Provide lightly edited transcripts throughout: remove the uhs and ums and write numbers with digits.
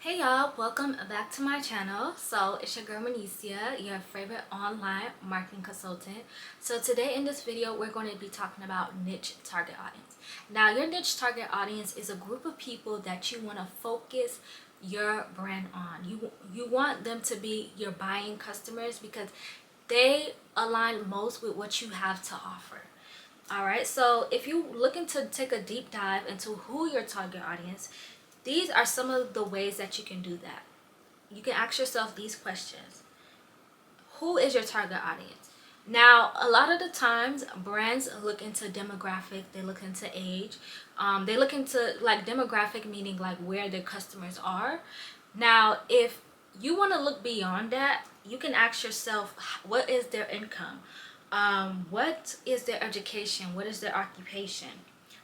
Hey y'all, welcome back to my channel. So it's your girl Manicia, your favorite online marketing consultant. So today in this video, we're going to be talking about niche target audience. Now your niche target audience is a group of people that you want to focus your brand on. You want them to be your buying customers because they align most with what you have to offer. All right, so if you're looking to take a deep dive into who your target audience, these are some of the ways that you can do that. You can ask yourself these questions. Who is your target audience? Now, a lot of the times, brands look into demographic, they look into age, they look into like demographic, meaning like where their customers are. Now, if you want to look beyond that, you can ask yourself, what is their income? What is their education? What is their occupation?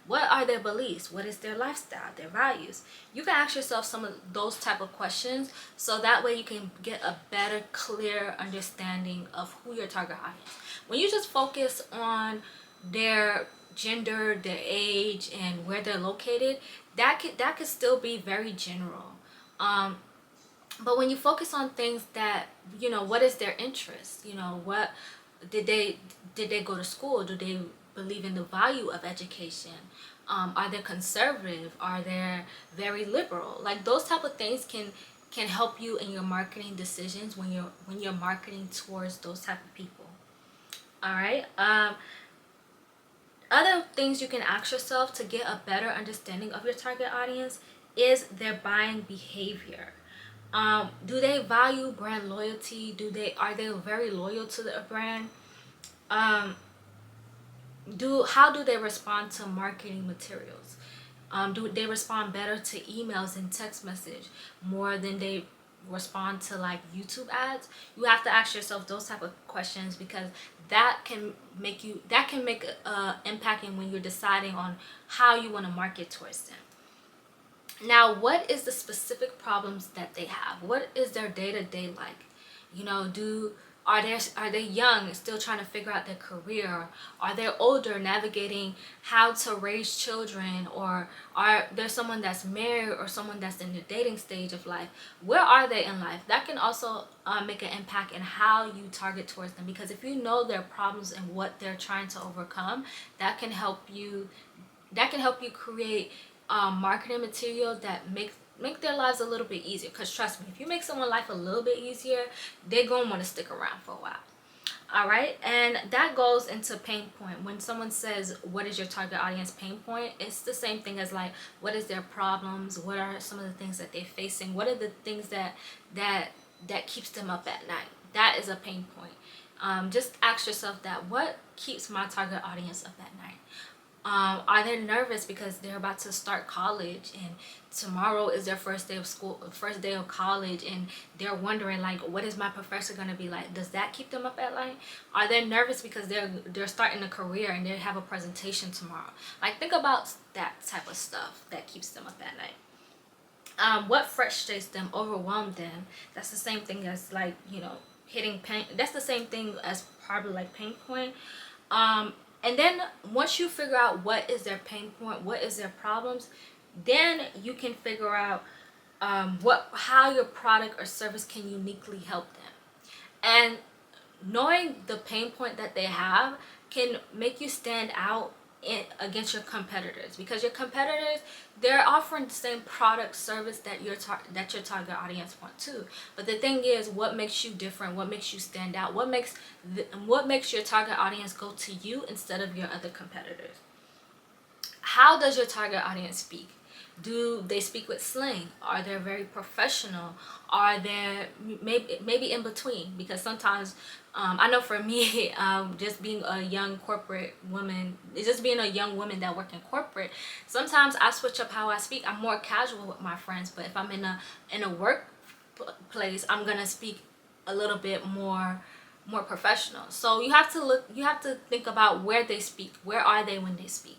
What are their beliefs? What is their lifestyle, their values? You can ask yourself some of those type of questions so that way you can get a better, clear understanding of who your target audience. When you just focus on their gender, their age, and where they're located, that could still be very general. But when you focus on things that, what is their interest? What did they go to school? Do they believe in the value of education? Are they conservative? Are they very liberal? Like those type of things can help you in your marketing decisions when you're marketing towards those type of people. All right. Other things you can ask yourself to get a better understanding of your target audience is their buying behavior. Do they value brand loyalty? Are they very loyal to the brand? Um, how do they respond to marketing materials? Do they respond better to emails and text message more than they respond to like YouTube ads? You have to ask yourself those type of questions because that can make impacting when you're deciding on how you want to market towards them. Now, what is the specific problems that they have? What is their day-to-day like? Are they young, still trying to figure out their career? Are they older, navigating how to raise children? Or are there someone that's married or someone that's in the dating stage of life? Where are they in life? That can also make an impact in how you target towards them, because if you know their problems and what they're trying to overcome, that can help you create marketing material that make their lives a little bit easier. Because trust me, if you make someone's life a little bit easier, they're gonna want to stick around for a while. All right, and that goes into pain point. When someone says what is your target audience pain point, it's the same thing as like what is their problems, what are some of the things that they're facing, what are the things that keeps them up at night. That is a pain point. Just ask yourself that, what keeps my target audience up at night? Are they nervous because they're about to start college and tomorrow is their first day of school, first day of college, and they're wondering like, what is my professor going to be like? Does that keep them up at night? Are they nervous because they're starting a career and they have a presentation tomorrow? Like, think about that type of stuff that keeps them up at night. What frustrates them, overwhelms them? That's the same thing as like, hitting pain. That's the same thing as probably like pain point. And then once you figure out what is their pain point, what is their problems, then you can figure out how your product or service can uniquely help them. And knowing the pain point that they have can make you stand out against your competitors, because your competitors, they're offering the same product service that your target audience want too. But the thing is, what makes you different? What makes you stand out? What makes your target audience go to you instead of your other competitors? How does your target audience speak? Do they speak with slang? Are they very professional? Are they maybe in between? Because sometimes I know for me, just being a young corporate woman, just being a young woman that work in corporate, sometimes I switch up how I speak. I'm more casual with my friends, but if I'm in a workplace, I'm gonna speak a little bit more professional. So you have to think about where they speak. Where are they when they speak?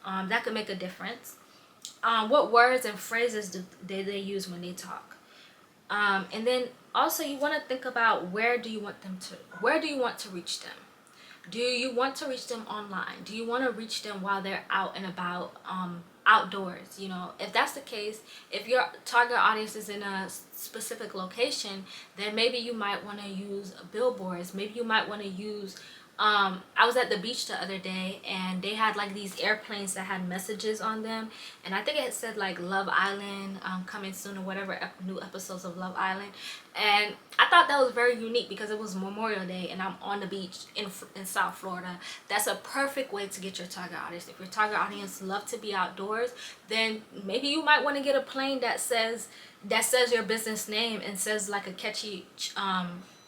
That could make a difference. What words and phrases do they use when they talk? And then also you want to think about where do you want to reach them? Do you want to reach them online? Do you want to reach them while they're out and about, outdoors. You know, if that's the case, if your target audience is in a specific location, then maybe you might want to use billboards. Maybe you might want to use I was at the beach the other day, and they had like these airplanes that had messages on them, and I think it said like Love Island coming soon, or whatever new episodes of Love Island. And I thought that was very unique because it was Memorial Day and I'm on the beach in South Florida. That's a perfect way to get your target audience. If your target audience love to be outdoors, then maybe you might want to get a plane that says your business name and says like a catchy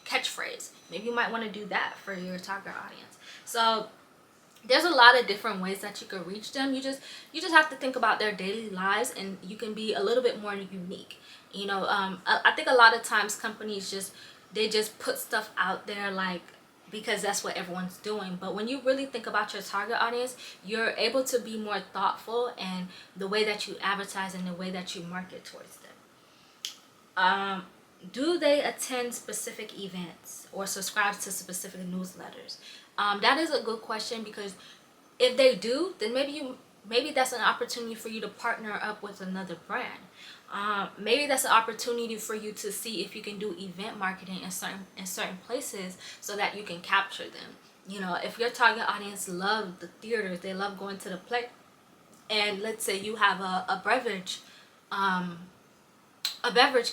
catchphrase. Maybe you might want to do that for your target audience. So there's a lot of different ways that you can reach them. You just have to think about their daily lives, and you can be a little bit more unique. You know, I think a lot of times companies just put stuff out there like because that's what everyone's doing. But when you really think about your target audience, you're able to be more thoughtful in the way that you advertise and the way that you market towards them. Do they attend specific events or subscribe to specific newsletters? That is a good question, because if they do, then maybe that's an opportunity for you to partner up with another brand. Maybe that's an opportunity for you to see if you can do event marketing in certain places so that you can capture them. You know, if your target audience love the theaters, they love going to the play, and let's say you have a beverage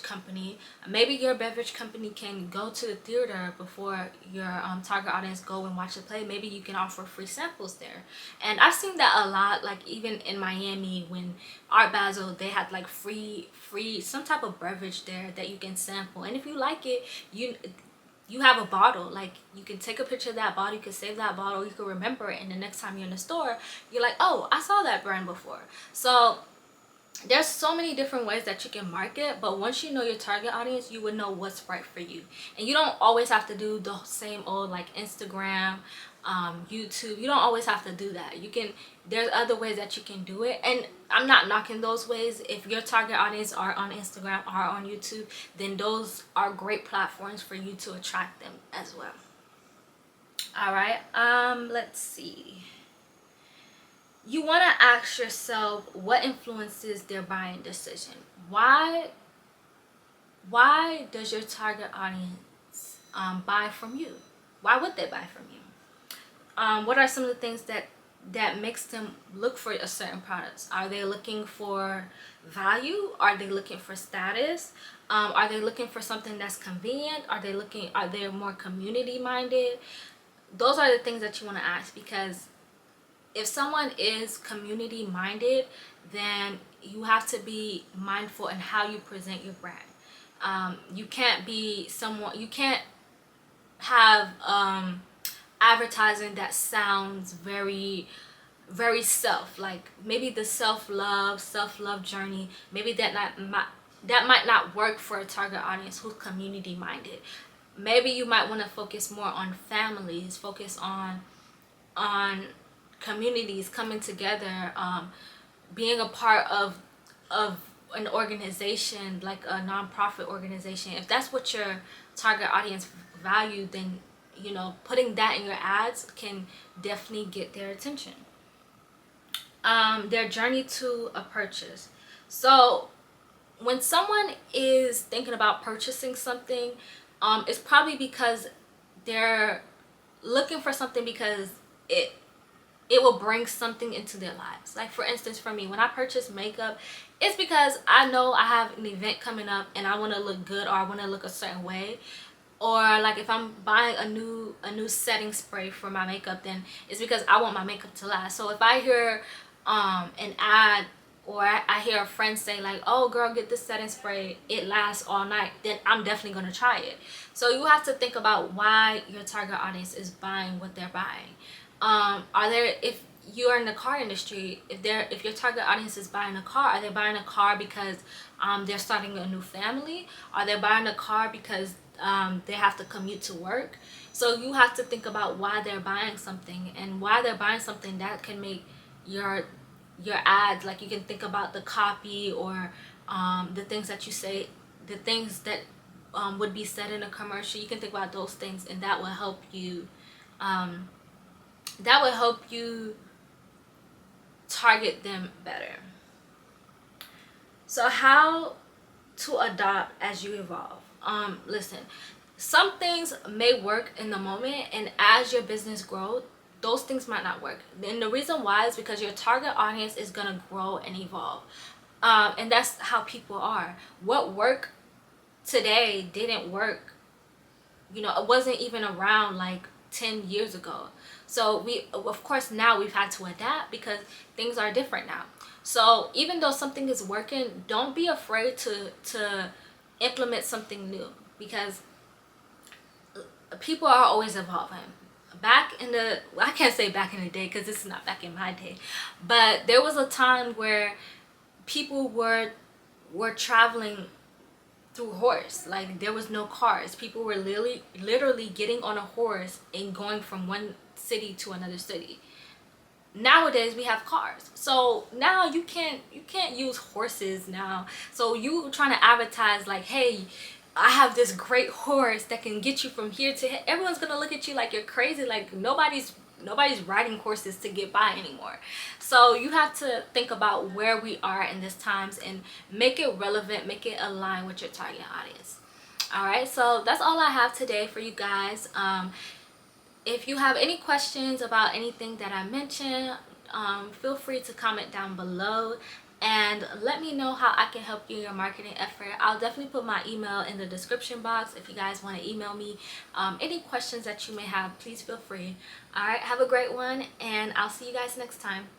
company, maybe your beverage company can go to the theater before your target audience go and watch the play. Maybe you can offer free samples there. And I've seen that a lot, like even in Miami when Art Basel, they had like free some type of beverage there that you can sample, and if you like it, you have a bottle, like you can take a picture of that bottle, you can save that bottle, you can remember it, and the next time you're in the store, you're like, oh, I saw that brand before. So there's so many different ways that you can market, but once you know your target audience, you would know what's right for you. And you don't always have to do the same old like Instagram, YouTube. You don't always have to do that. There's other ways that you can do it, and I'm not knocking those ways. If your target audience are on Instagram or on YouTube, then those are great platforms for you to attract them as well. All right, let's see. You want to ask yourself what influences their buying decision. Why does your target audience buy from you? Why would they buy from you? What are some of the things that makes them look for a certain product? Are they looking for value? Are they looking for status? Are they looking for something that's convenient? Are they more community minded? Those are the things that you want to ask, because if someone is community minded, then you have to be mindful in how you present your brand. You can't have advertising that sounds very like maybe the self-love journey, maybe that might not work for a target audience who's community minded. Maybe you might want to focus more on families, focus on communities coming together, being a part of an organization, like a nonprofit organization. If that's what your target audience value, then putting that in your ads can definitely get their attention. Their journey to a purchase. So when someone is thinking about purchasing something, it's probably because they're looking for something because it will bring something into their lives. Like for instance, for me, when I purchase makeup, it's because I know I have an event coming up and I want to look good, or I want to look a certain way. Or like if I'm buying a new setting spray for my makeup, then it's because I want my makeup to last. So if I hear an ad, or I hear a friend say like, oh girl, get this setting spray, it lasts all night, then I'm definitely going to try it. So you have to think about why your target audience is buying what they're buying. If you're in the car industry, if your target audience is buying a car, are they buying a car because they're starting a new family? Are they buying a car because they have to commute to work? So you have to think about why they're buying something, and why they're buying something that can make your ads, like you can think about the copy, or the things that you say, the things that would be said in a commercial. You can think about those things, and that will help you target them better. So how to adopt as you evolve. Listen, some things may work in the moment, and as your business grows, those things might not work. And the reason why is because your target audience is gonna grow and evolve. And that's how people are. What worked today didn't work, it wasn't even around like 10 years ago. So we, of course, now we've had to adapt because things are different now. So even though something is working, don't be afraid to implement something new, because people are always evolving. Back in the, I can't say back in the day because this is not back in my day, but there was a time where people were traveling through horse. Like, there was no cars. People were literally getting on a horse and going from one city to another city. Nowadays we have cars, so now you can't use horses now. So you trying to advertise like, hey, I have this great horse that can get you from here to here. Everyone's gonna look at you like you're crazy. Like, nobody's riding horses to get by anymore. So you have to think about where we are in this times and make it relevant, make it align with your target audience. All right, so that's all I have today for you guys. If you have any questions about anything that I mentioned, feel free to comment down below and let me know how I can help you in your marketing effort. I'll definitely put my email in the description box if you guys want to email me any questions that you may have. Please feel free. All right, have a great one, and I'll see you guys next time.